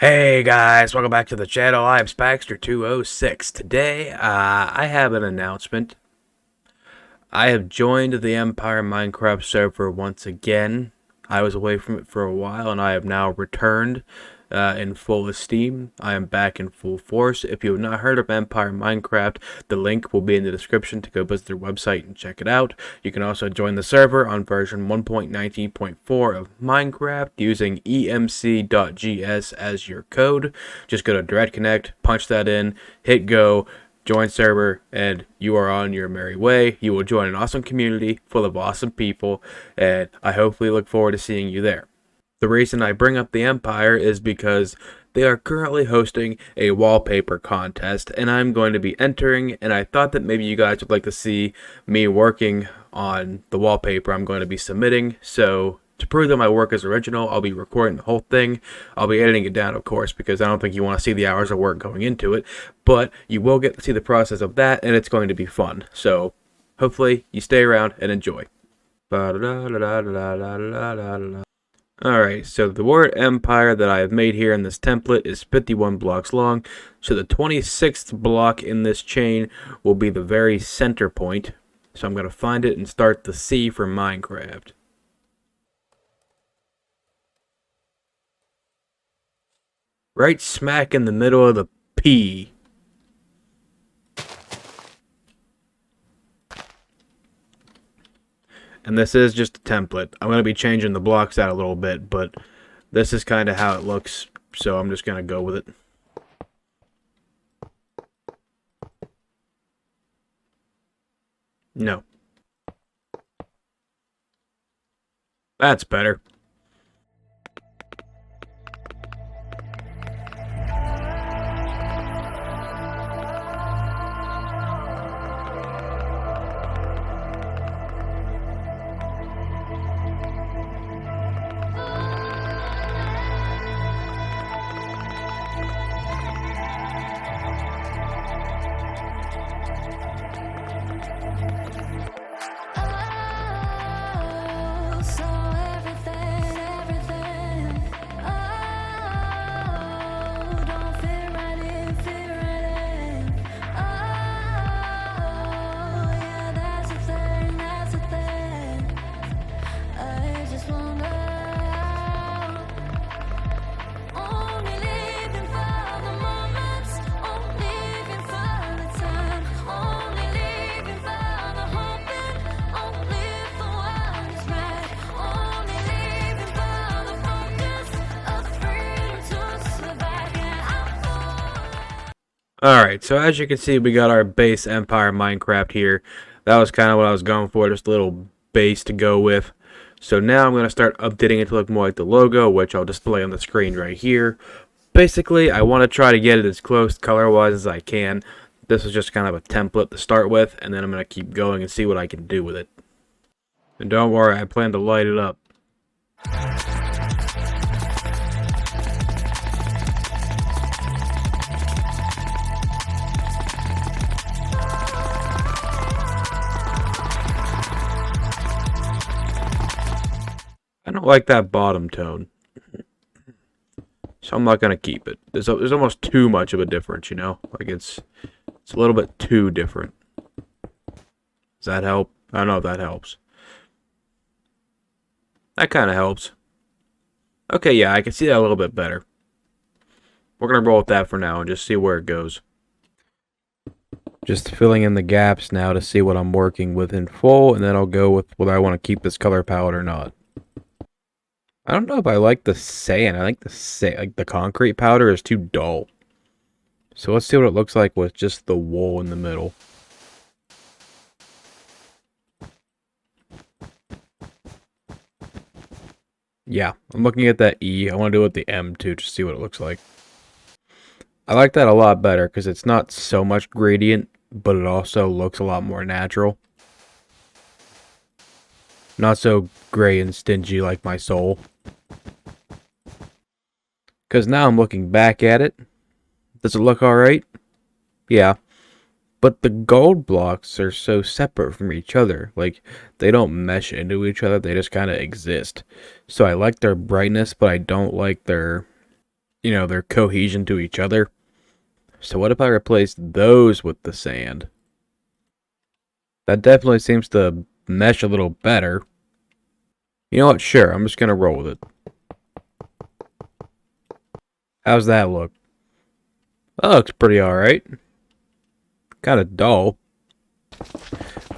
Hey guys, welcome back to the channel. I'm Spaxter206. Today, I have an announcement. I have joined the Empire Minecraft server once again. I was away from it for a while, and I have now returned in full esteem. I am back in full force. If you have not heard of Empire Minecraft, the link will be in the description to go visit their website and check it out. You can also join the server on version 1.19.4 of Minecraft using EMC.GS as your code. Just go to Direct Connect, punch that in, hit go, join server, and you are on your merry way. You will join an awesome community full of awesome people, and I hopefully look forward to seeing you there. The reason I bring up the Empire is because they are currently hosting a wallpaper contest, and I'm going to be entering, and I thought that maybe you guys would like to see me working on the wallpaper I'm going to be submitting. So to prove that my work is original, I'll be recording the whole thing. I'll be editing it down, of course, because I don't think you want to see the hours of work going into it, but you will get to see the process of that, and it's going to be fun. So hopefully you stay around and enjoy. Alright, so the word Empire that I have made here in this template is 51 blocks long, so the 26th block in this chain will be the very center point. So I'm going to find it and start the C for Minecraft. Right smack in the middle of the P. And this is just a template. I'm going to be changing the blocks out a little bit, but this is kind of how it looks, so I'm just going to go with it. No. That's better. Alright, so as you can see, we got our base Empire Minecraft here. That was kind of what I was going for, just a little base to go with. So now I'm going to start updating it to look more like the logo, which I'll display on the screen right here. Basically, I want to try to get it as close color-wise as I can. This is just kind of a template to start with, and then I'm going to keep going and see what I can do with it. And don't worry, I plan to light it up. I don't like that bottom tone, so I'm not going to keep it. There's almost too much of a difference, you know? Like, it's a little bit too different. Does that help? I don't know if that helps. That kind of helps. Okay, yeah, I can see that a little bit better. We're going to roll with that for now and just see where it goes. Just filling in the gaps now to see what I'm working with in full, and then I'll go with whether I want to keep this color palette or not. I don't know if I like the sand. I think the concrete powder is too dull. So let's see what it looks like with just the wool in the middle. Yeah, I'm looking at that E. I want to do it with the M too, to see what it looks like. I like that a lot better because it's not so much gradient, but it also looks a lot more natural. Not so gray and stingy like my soul. Because now I'm looking back at it. Does it look alright? Yeah. But the gold blocks are so separate from each other. Like, they don't mesh into each other. They just kind of exist. So I like their brightness, but I don't like their you know, their cohesion to each other. So what if I replace those with the sand? That definitely seems to mesh a little better. You know what? Sure, I'm just gonna roll with it. How's that look? That looks pretty alright. Kind of dull.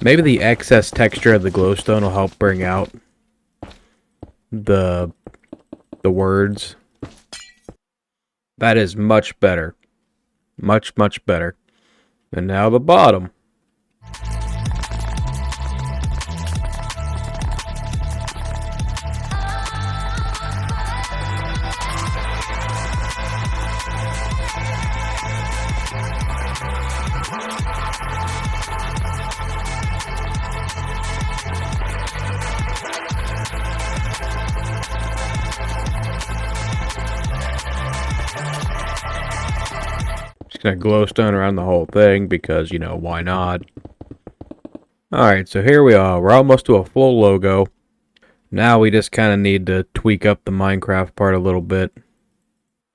Maybe the excess texture of the glowstone will help bring out the words. That is much better. Much, much better. And now the bottom. Just gonna glowstone around the whole thing because, you know, why not? Alright, so here we are. We're almost to a full logo. Now we just kind of need to tweak up the Minecraft part a little bit.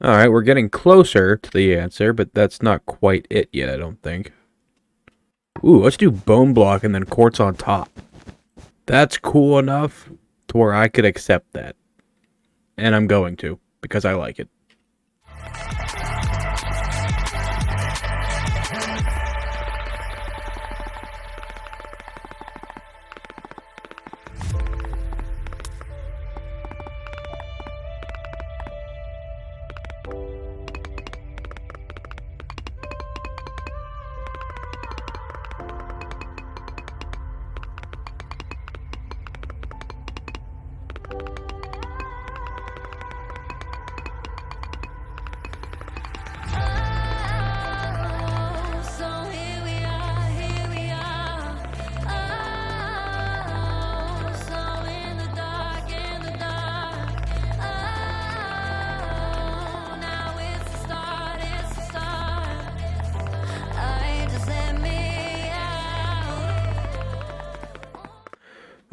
Alright, we're getting closer to the answer, but that's not quite it yet, I don't think. Ooh, let's do bone block and then quartz on top. That's cool enough to where I could accept that. And I'm going to, because I like it.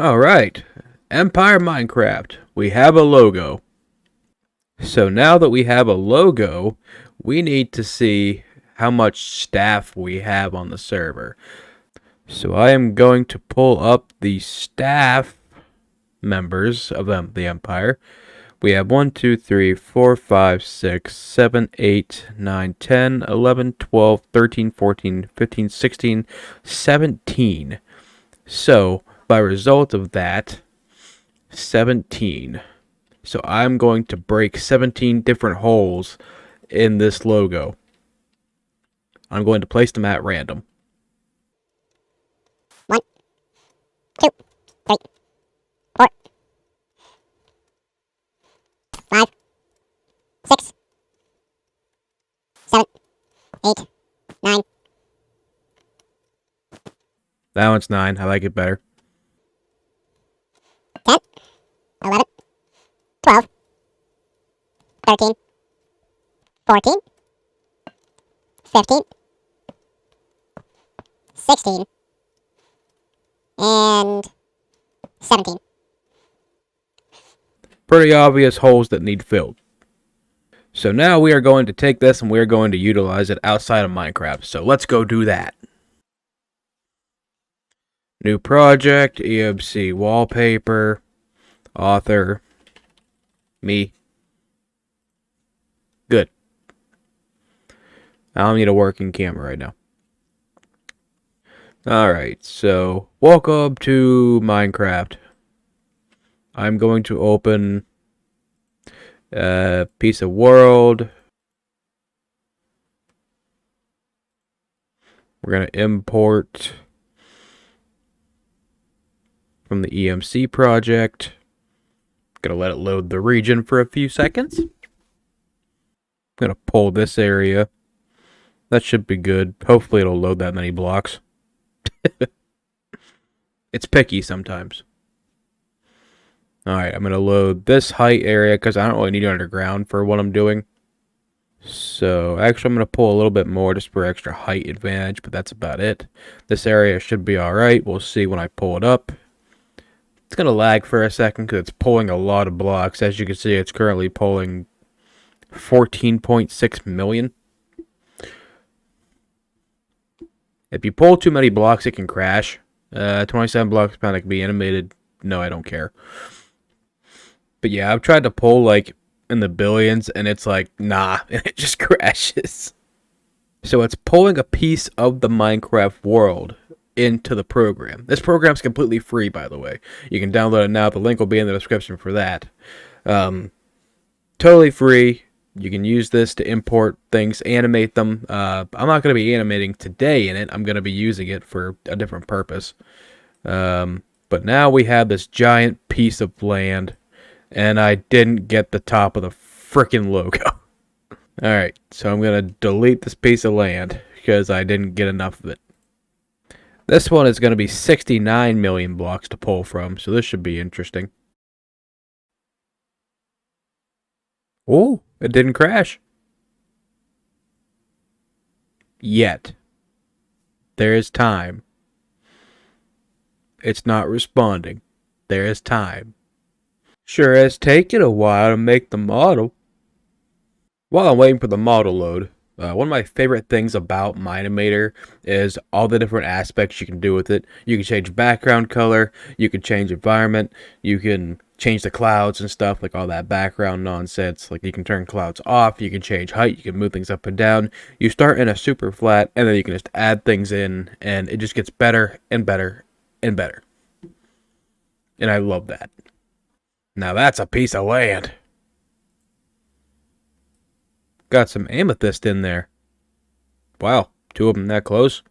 Alright, Empire Minecraft. We have a logo. So now that we have a logo, we need to see how much staff we have on the server. So I am going to pull up the staff members of the Empire. We have 1, 2, 3, 4, 5, 6, 7, 8, 9, 10, 11, 12, 13, 14, 15, 16, 17. So, by result of that, 17. So I'm going to break 17 different holes in this logo. I'm going to place them at random. 1, 2, 3, 4, 5, 6, 7, 8, 9. That one's 9. I like it better. 10, 11, 12, 13, 14, 15, 16, and 17. Pretty obvious holes that need filled. So now we are going to take this and we are going to utilize it outside of Minecraft. So let's go do that. New project, EMC Wallpaper, author, me. Good. I don't need a working camera right now. Alright, so welcome to Minecraft. I'm going to open a piece of world. We're going to import from the EMC project. Gonna let it load the region for a few seconds. Gonna pull this area. That should be good. Hopefully it'll load that many blocks. It's picky sometimes. Alright, I'm gonna load this height area because I don't really need it underground for what I'm doing. So, actually I'm gonna pull a little bit more just for extra height advantage, but that's about it. This area should be alright. We'll see when I pull it up. It's going to lag for a second because it's pulling a lot of blocks. As you can see, it's currently pulling 14.6 million. If you pull too many blocks, it can crash. 27 blocks per can be animated. No, I don't care. But yeah, I've tried to pull like in the billions, and it's like, nah, and it just crashes. So it's pulling a piece of the Minecraft world into the program. This program's completely free, by the way. You can download it now. The link will be in the description for that. Totally free. You can use this to import things, animate them. I'm not going to be animating today in it. I'm going to be using it for a different purpose. But now we have this giant piece of land, and I didn't get the top of the freaking logo. Alright, so I'm going to delete this piece of land because I didn't get enough of it. This one is going to be 69 million blocks to pull from, so this should be interesting. Oh, it didn't crash. Yet. There is time. It's not responding. There is time. Sure has taken a while to make the model. While I'm waiting for the model load, one of my favorite things about Minimator is all the different aspects you can do with it. You can change background color, you can change environment, you can change the clouds and stuff, like all that background nonsense. Like you can turn clouds off, you can change height, you can move things up and down. You start in a super flat, and then you can just add things in, and it just gets better and better and better. And I love that. Now that's a piece of land. Got some amethyst in there. Wow, two of them that close.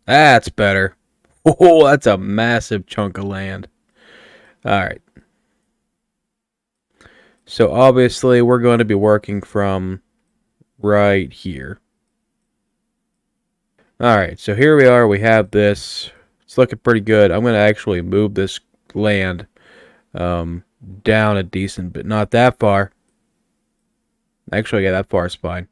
That's better. Oh, that's a massive chunk of land. Alright. So obviously we're going to be working from right here. Alright, so here we are. We have this. It's looking pretty good. I'm going to actually move this land down a decent bit. Not that far. Actually, yeah, that far is fine.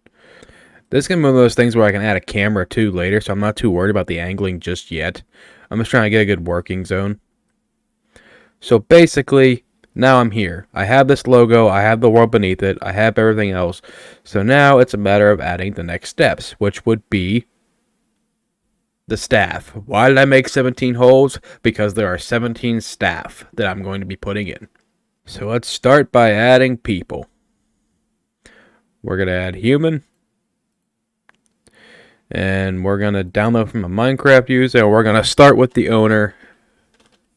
This is going to be one of those things where I can add a camera too later, so I'm not too worried about the angling just yet. I'm just trying to get a good working zone. So basically, now I'm here. I have this logo, I have the world beneath it, I have everything else. So now it's a matter of adding the next steps, which would be the staff. Why did I make 17 holes? Because there are 17 staff that I'm going to be putting in. So let's start by adding people. We're going to add human. And we're going to download from a Minecraft user. And we're going to start with the owner,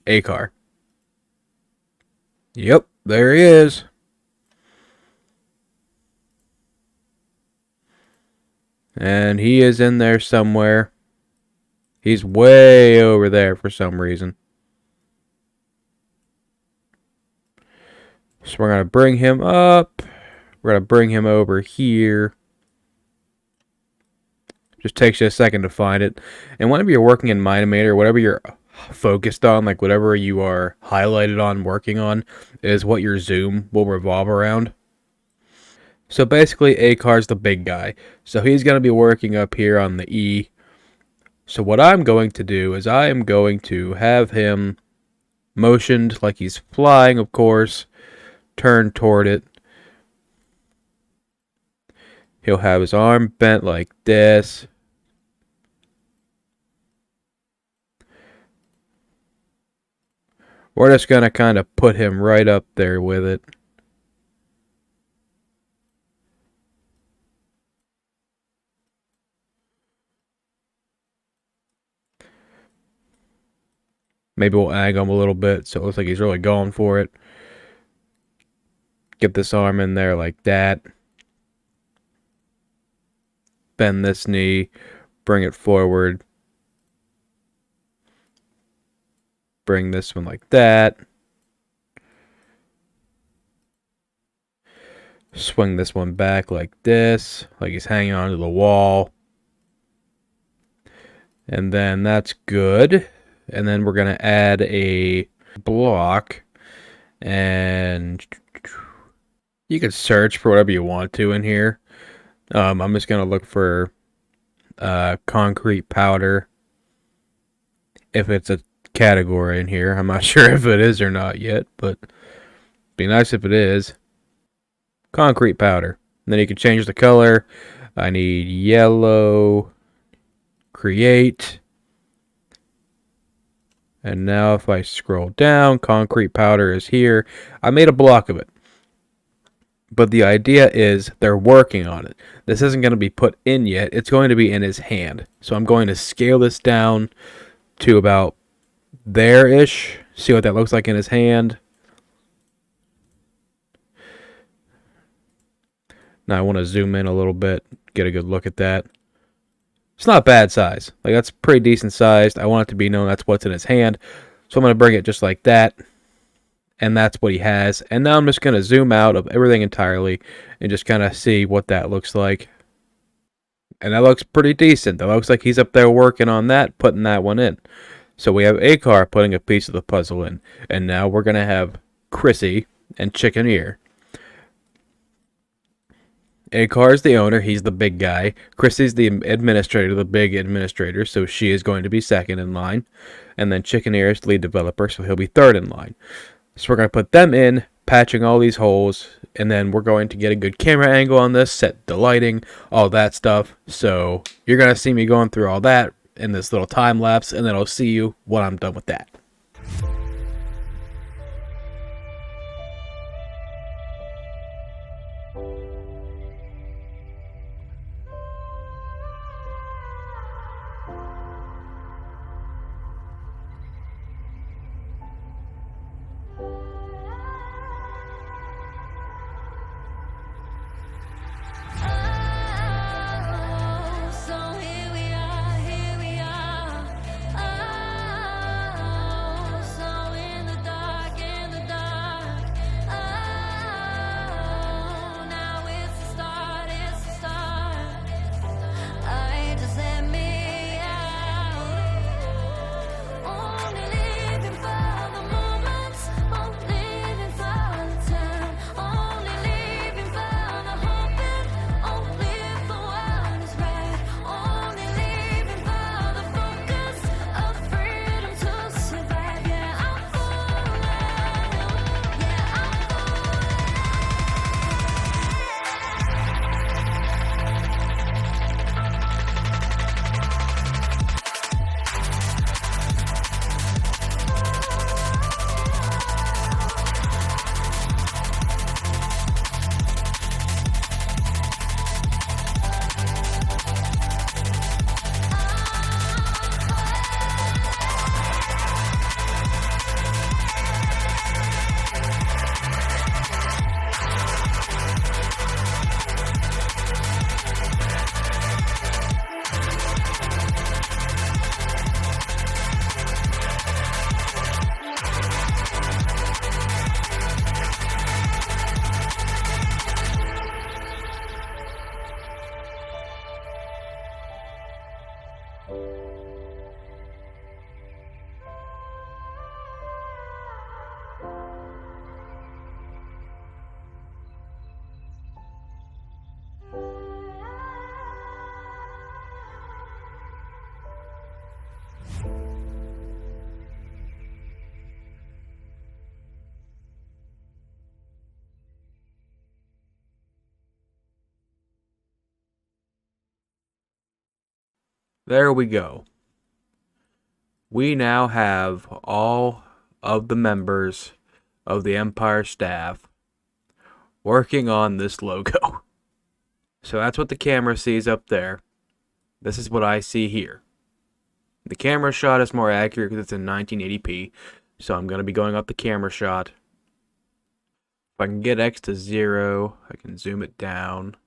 Acar. Yep, there he is. And he is in there somewhere. He's way over there for some reason. So we're going to bring him up. We're going to bring him over here. Just takes you a second to find it. And whenever you're working in Minimator, whatever you're focused on, like whatever you are highlighted on working on, is what your zoom will revolve around. So basically, Acar's the big guy. So he's going to be working up here on the E. So what I'm going to do is I am going to have him motioned like he's flying, of course, turn toward it. He'll have his arm bent like this. We're just going to kind of put him right up there with it. Maybe we'll angle him a little bit so it looks like he's really going for it. Get this arm in there like that. Bend this knee. Bring it forward. Bring this one like that. Swing this one back like this, like he's hanging onto the wall. And then that's good. And then we're going to add a block. And you can search for whatever you want to in here. I'm just going to look for concrete powder. If it's a category in here. I'm not sure if it is or not yet, but it'd be nice if it is. Concrete powder. And then you can change the color. I need yellow, create. And now if I scroll down, concrete powder is here. I made a block of it. But the idea is they're working on it. This isn't going to be put in yet. It's going to be in his hand. So I'm going to scale this down to about there-ish. See what that looks like in his hand. Now I want to zoom in a little bit, get a good look at that. It's not bad size. Like, that's pretty decent sized. I want it to be known that's what's in his hand. So I'm going to bring it just like that. And that's what he has. And now I'm just going to zoom out of everything entirely and just kind of see what that looks like. And that looks pretty decent. That looks like he's up there working on that, putting that one in. So we have Acar putting a piece of the puzzle in. And now we're going to have Chrissy and Chicken Ear. Acar is the owner. He's the big guy. Chrissy's the administrator, the big administrator. So she is going to be second in line. And then Chicken Ear is the lead developer, so he'll be third in line. So we're going to put them in, patching all these holes, and then we're going to get a good camera angle on this, set the lighting, all that stuff. So you're going to see me going through all that in this little time lapse, and then I'll see you when I'm done with that. There we go. We now have all of the members of the Empire staff working on this logo. So that's what the camera sees up there. This is what I see here. The camera shot is more accurate because it's in 1980p, so I'm going to be going up the camera shot. If I can get X to 0, I can zoom it down.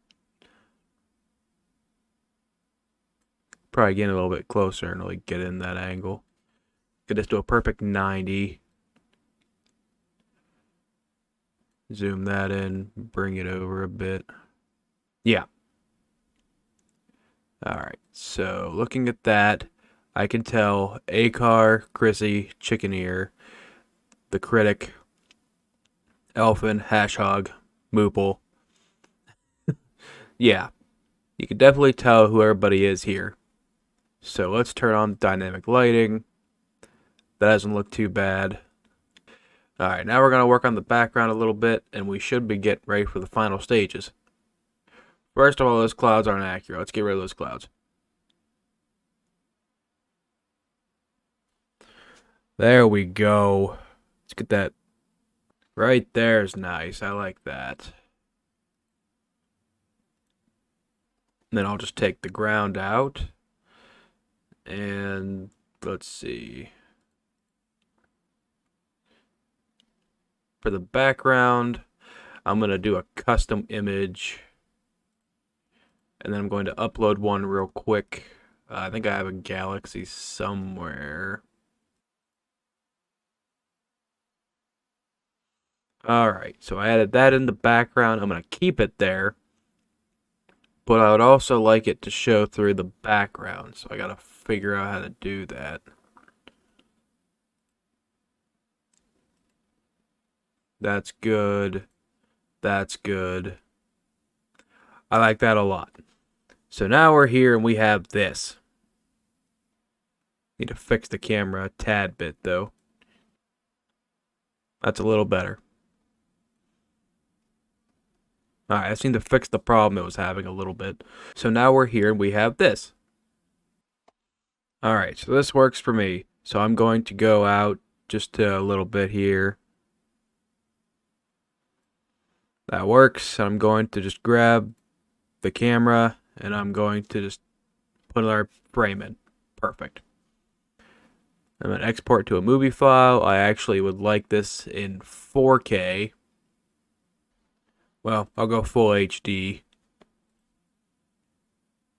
Probably getting a little bit closer and like get in that angle. Could just do a perfect 90. Zoom that in, bring it over a bit. Yeah. Alright, so looking at that, I can tell Acar, Chrissy, Chicken Ear, the Critic, Elfin, Hashhog, Moople. Yeah, you can definitely tell who everybody is here. So let's turn on dynamic lighting. That doesn't look too bad. Alright, now we're going to work on the background a little bit, and we should be getting ready for the final stages. First of all, those clouds aren't accurate. Let's get rid of those clouds. There we go. Let's get that. Right there is nice. I like that. And then I'll just take the ground out. And let's see. For the background, I'm going to do a custom image. And then I'm going to upload one real quick. I think I have a galaxy somewhere. Alright, so I added that in the background. I'm going to keep it there. But I would also like it to show through the background. So I got to figure out how to do that. That's good. That's good. I like that a lot. So now we're here and we have this. Need to fix the camera a tad bit though. That's a little better. Alright, I seem to fix the problem it was having a little bit. So now we're here and we have this. Alright, so this works for me. So I'm going to go out just a little bit here. That works. I'm going to just grab the camera and I'm going to just put our frame in. Perfect. I'm going to export to a movie file. I actually would like this in 4K. Well, I'll go full HD.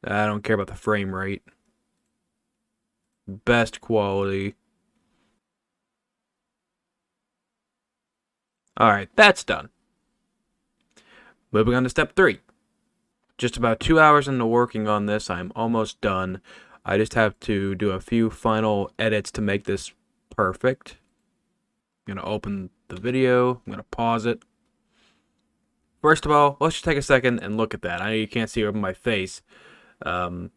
I don't care about the frame rate. Best quality. Alright, that's done. Moving on to step 3. Just about 2 hours into working on this, I'm almost done. I just have to do a few final edits to make this perfect. I'm going to open the video. I'm going to pause it. First of all, let's just take a second and look at that. I know you can't see over my face. Hang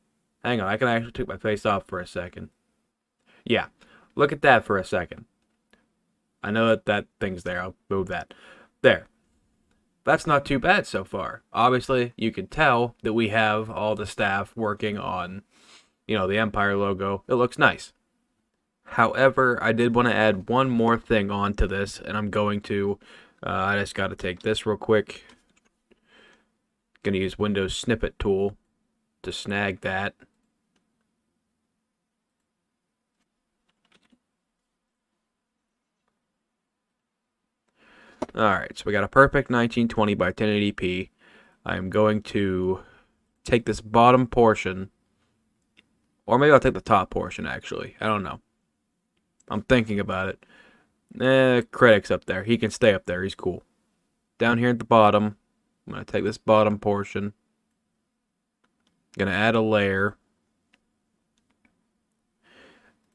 on, I can actually take my face off for a second. Yeah, look at that for a second. I know that that thing's there. I'll move that. There. That's not too bad so far. Obviously, you can tell that we have all the staff working on, the Empire logo. It looks nice. However, I did want to add one more thing onto this, and I'm going to, I just got to take this real quick. Going to use Windows Snippet tool to snag that. Alright, so we got a perfect 1920 by 1080p. I'm going to take this bottom portion, or maybe I'll take the top portion actually. I don't know. I'm thinking about it. Critic's up there. He can stay up there. He's cool. Down here at the bottom, I'm going to take this bottom portion. Going to add a layer.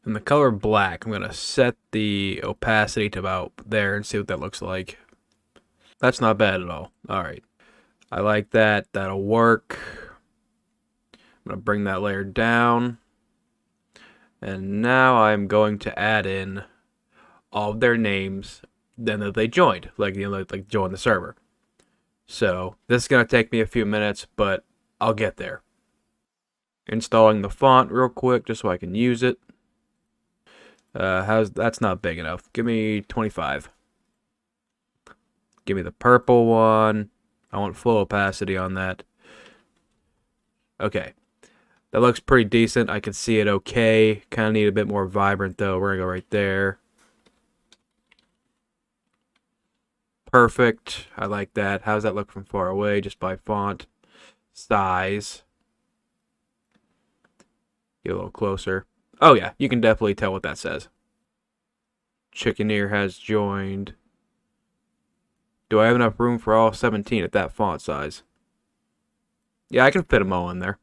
And the color black, I'm going to set the opacity to about there and see what that looks like. That's not bad at all. Alright. I like that. That'll work. I'm going to bring that layer down. And now I'm going to add in all of their names then that they joined. Like join the server. So this is going to take me a few minutes, but I'll get there. Installing the font real quick just so I can use it. That's not big enough. Give me 25. Give me the purple one. I want full opacity on that. Okay. That looks pretty decent. I can see it okay. Kind of need a bit more vibrant though. We're going to go right there. Perfect. I like that. How does that look from far away? Just by font size. Get a little closer. Oh yeah, you can definitely tell what that says. Chicken Ear has joined. Do I have enough room for all 17 at that font size? Yeah, I can fit them all in there.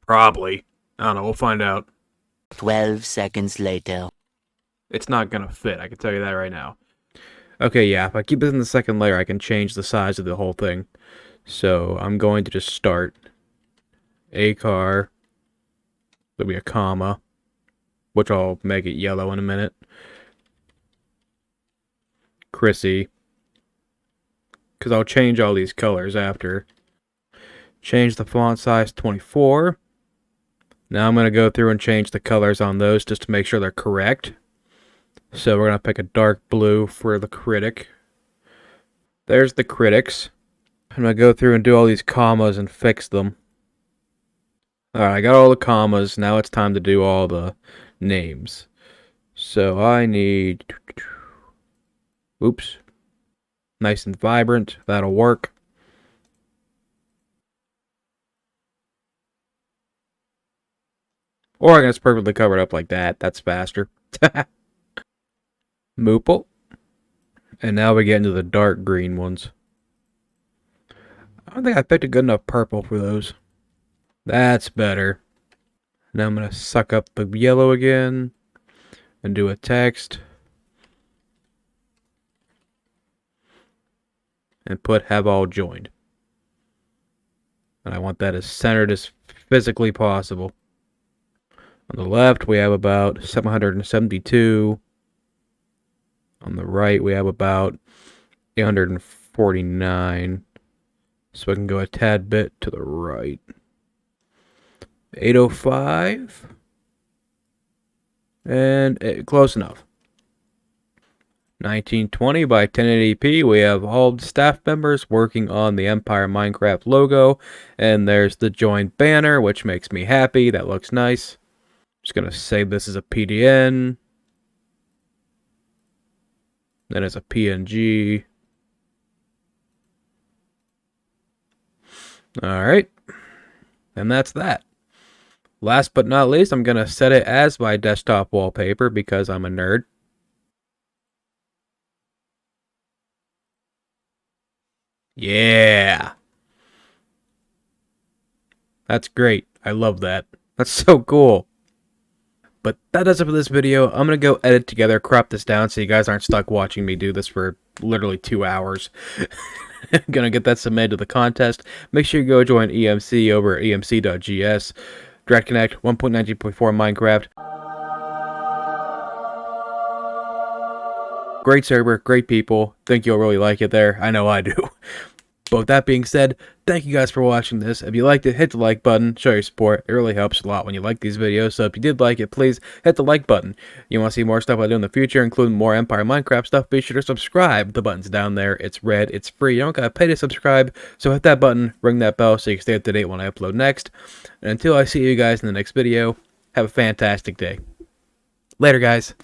Probably. I don't know, we'll find out. 12 seconds later. It's not gonna fit, I can tell you that right now. Okay, yeah, if I keep it in the second layer, I can change the size of the whole thing. So I'm going to just start a car. There'll be a comma, which I'll make it yellow in a minute. Chrissy, because I'll change all these colors after. Change the font size 24. Now I'm going to go through and change the colors on those just to make sure they're correct. So we're going to pick a dark blue for the critic. There's the critics. I'm going to go through and do all these commas and fix them. Alright, I got all the commas. Now it's time to do all the names. So I need... Oops. Nice and vibrant. That'll work. Or I can just perfectly cover it up like that. That's faster. Moople. And now we get into the dark green ones. I don't think I picked a good enough purple for those. That's better. Now I'm going to suck up the yellow again and do a text. And put have all joined. And I want that as centered as physically possible. On the left, we have about 772. On the right, we have about 849. So I can go a tad bit to the right. 805. And close enough. 1920 by 1080p, we have all staff members working on the Empire Minecraft logo. And there's the joined banner, which makes me happy. That looks nice. Just going to save this as a PDN. Then as a PNG. Alright. And that's that. Last but not least, I'm going to set it as my desktop wallpaper because I'm a nerd. Yeah. That's great. I love that. That's so cool. But that does it for this video. I'm going to go edit together, crop this down so you guys aren't stuck watching me do this for literally 2 hours. Going to get that submitted to the contest. Make sure you go join EMC over at EMC.GS. Direct Connect 1.19.4 Minecraft. Great server, great people. Think you'll really like it there. I know I do. But with that being said, thank you guys for watching this. If you liked it, hit the like button, show your support. It really helps a lot when you like these videos. So if you did like it, please hit the like button. You want to see more stuff I do in the future, including more Empire Minecraft stuff, be sure to subscribe. The button's down there. It's red. It's free. You don't gotta pay to subscribe. So hit that button, ring that bell so you can stay up to date when I upload next. And until I see you guys in the next video, have a fantastic day. Later, guys.